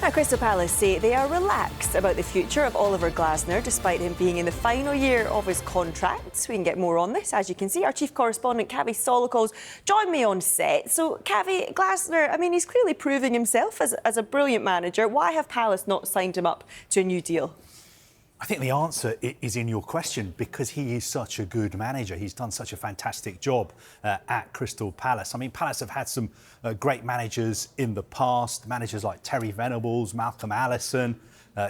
Now, Crystal Palace say they are relaxed about the future of Oliver Glasner, despite him being in the final year of his contract. We can get more on this. As you can see, our chief correspondent, Kaveh Solhekol's joined me on set. So, Kaveh, Glasner, I mean, he's clearly proving himself as a brilliant manager. Why have Palace not signed him up to a new deal? I think the answer is in your question, because he is such a good manager. He's done such a fantastic job at Crystal Palace. I mean, Palace have had some great managers in the past, managers like Terry Venables, Malcolm Allison,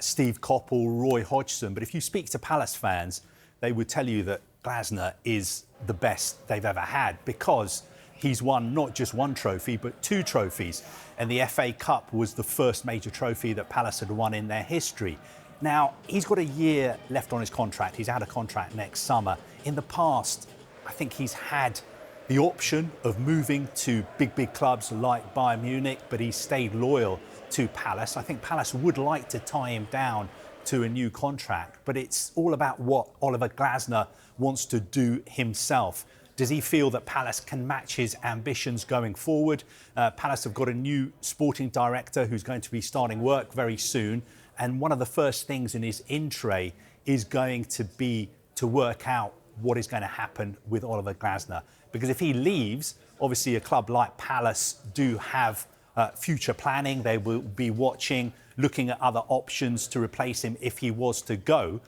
Steve Coppell, Roy Hodgson. But if you speak to Palace fans, they would tell you that Glasner is the best they've ever had, because he's won not just one trophy, but two trophies. And the FA Cup was the first major trophy that Palace had won in their history. Now, he's got a year left on his contract. He's out of contract next summer. In the past, I think he's had the option of moving to big clubs like Bayern Munich, but he's stayed loyal to Palace. I think Palace would like to tie him down to a new contract, but it's all about what Oliver Glasner wants to do himself. Does he feel that Palace can match his ambitions going forward? Palace have got a new sporting director who's going to be starting work very soon. And one of the first things in his in-tray is going to be to work out what is going to happen with Oliver Glasner. Because if he leaves, obviously a club like Palace do have future planning. They will be watching, looking at other options to replace him if he was to go.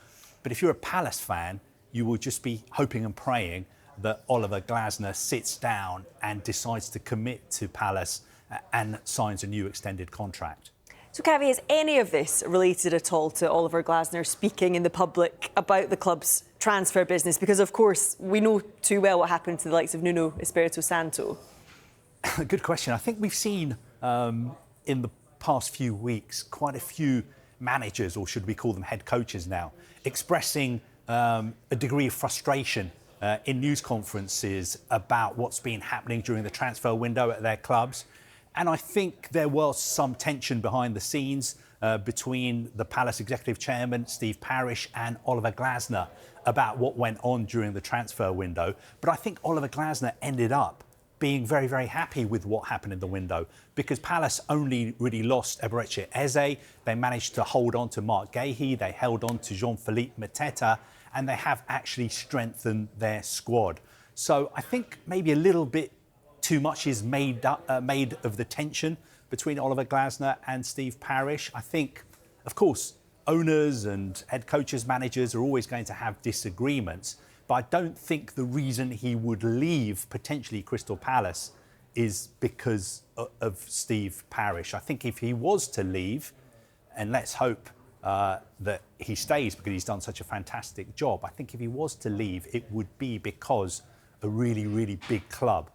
But if you're a Palace fan, you will just be hoping and praying that Oliver Glasner sits down and decides to commit to Palace and signs a new extended contract. So, Kaveh, is any of this related at all to Oliver Glasner speaking in the public about the club's transfer business? Because, of course, we know too well what happened to the likes of Nuno Espirito Santo. Good question. I think we've seen in the past few weeks quite a few managers, or should we call them head coaches now, expressing a degree of frustration in news conferences about what's been happening during the transfer window at their clubs. And I think there was some tension behind the scenes between the Palace executive chairman, Steve Parish, and Oliver Glasner about what went on during the transfer window. But I think Oliver Glasner ended up being very happy with what happened in the window, because Palace only really lost Eberechi Eze. They managed to hold on to Mark Gahey. They held on to Jean-Phillipe Mateta, and they have actually strengthened their squad. So I think maybe a little bit too much is made of the tension between Oliver Glasner and Steve Parish. I think, of course, owners and head coaches, managers are always going to have disagreements, but I don't think the reason he would leave potentially Crystal Palace is because of Steve Parish. I think if he was to leave, and let's hope that he stays because he's done such a fantastic job, I think if he was to leave, it would be because a really big club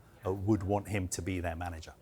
would want him to be their manager.